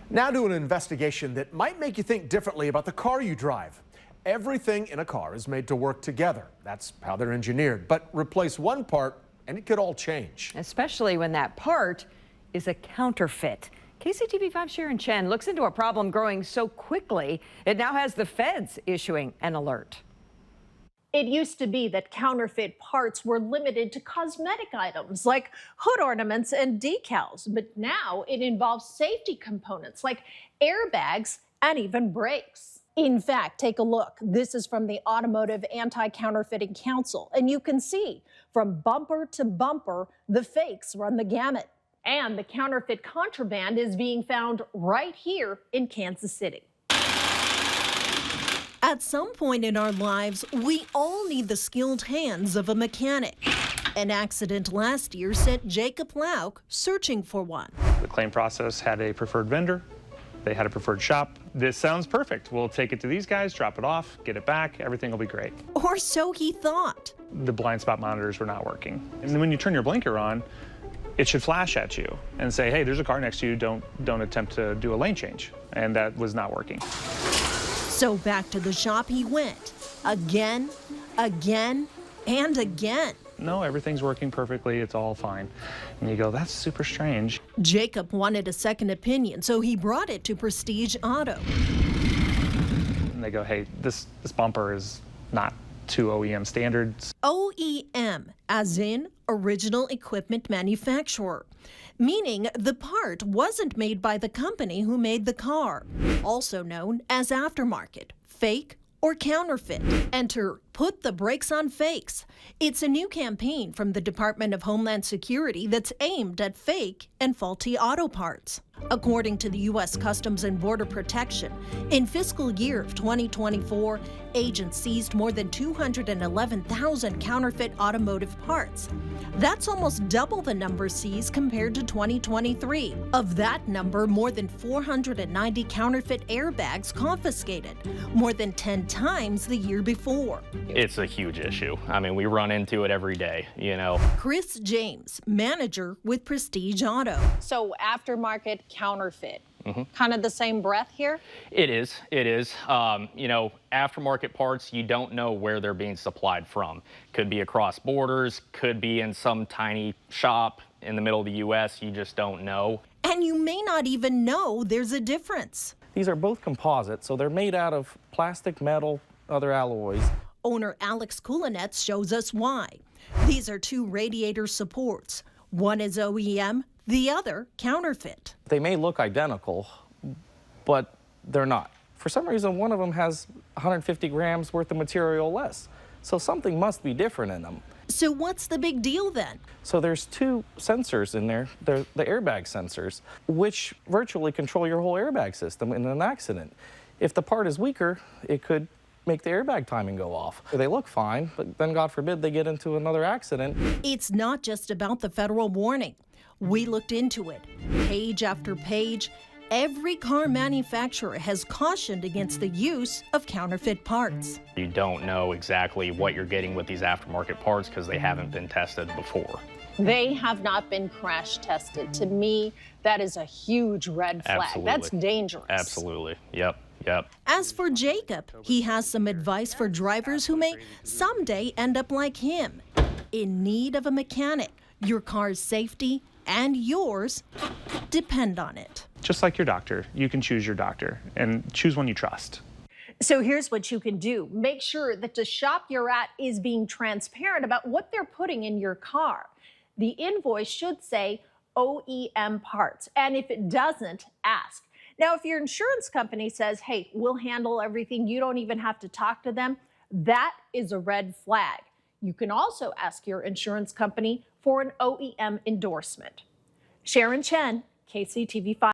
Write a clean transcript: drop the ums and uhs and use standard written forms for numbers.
Now to an investigation that might make you think differently about the car you drive. Everything in a car is made to work together. That's how they're engineered. But replace one part and it could all change. Especially when that part is a counterfeit. KCTV5 Sharon Chen looks into a problem growing so quickly, it now has the feds issuing an alert. It used to be that counterfeit parts were limited to cosmetic items like hood ornaments and decals, but now it involves safety components like airbags and even brakes. In fact, take a look. This is from the Automotive Anti-Counterfeiting Council, and you can see from bumper to bumper, the fakes run the gamut. And the counterfeit contraband is being found right here in Kansas City. At some point in our lives, we all need the skilled hands of a mechanic. An accident last year sent Jacob Lauk searching for one. The claim process had a preferred vendor. They had a preferred shop. This sounds perfect. We'll take it to these guys, drop it off, get it back. Everything will be great. Or so he thought. The blind spot monitors were not working. And then when you turn your blinker on, it should flash at you and say, hey, there's a car next to you. Don't attempt to do a lane change. And that was not working. So back to the shop he went, again, again, and again. No, everything's working perfectly. It's all fine. And you go, that's super strange. Jacob wanted a second opinion, so he brought it to Prestige Auto. And they go, hey, this bumper is not to OEM standards. OEM, as in original equipment manufacturer, meaning the part wasn't made by the company who made the car, also known as aftermarket, fake, or counterfeit. Enter Put the Brakes on Fakes. It's a new campaign from the Department of Homeland Security that's aimed at fake and faulty auto parts. According to the U.S. Customs and Border Protection, in fiscal year of 2024, agents seized more than 211,000 counterfeit automotive parts. That's almost double the number seized compared to 2023. Of that number, more than 490 counterfeit airbags confiscated, more than 10 times the year before. It's a huge issue. I mean, we run into it every day, you know. Chris James, manager with Prestige Auto. So aftermarket counterfeit, kind of the same breath here? It is. You know, aftermarket parts, you don't know where they're being supplied from. Could be across borders, could be in some tiny shop in the middle of the U.S. You just don't know. And you may not even know there's a difference. These are both composites, so they're made out of plastic, metal, other alloys. Owner Alex Coulinetz shows us why. These are two radiator supports. One is OEM, the other counterfeit. They may look identical, but they're not. For some reason, one of them has 150 grams worth of material less. So something must be different in them. So what's the big deal then? So there's two sensors in there. They're the airbag sensors, which virtually control your whole airbag system in an accident. If the part is weaker, it could make the airbag timing go off. They look fine, but then God forbid they get into another accident. It's not just about the federal warning. We looked into it. Page after page, every car manufacturer has cautioned against the use of counterfeit parts. You don't know exactly what you're getting with these aftermarket parts because they haven't been tested before. They have not been crash tested. To me, that is a huge red flag. Absolutely. That's dangerous. Absolutely. Yep. As for Jacob, he has some advice for drivers who may someday end up like him, in need of a mechanic. Your car's safety and yours depend on it. Just like your doctor, you can choose your doctor and choose one you trust. So here's what you can do. Make sure that the shop you're at is being transparent about what they're putting in your car. The invoice should say OEM parts, and if it doesn't, ask. Now, if your insurance company says, hey, we'll handle everything, you don't even have to talk to them, that is a red flag. You can also ask your insurance company for an OEM endorsement. Sharon Chen, KCTV5.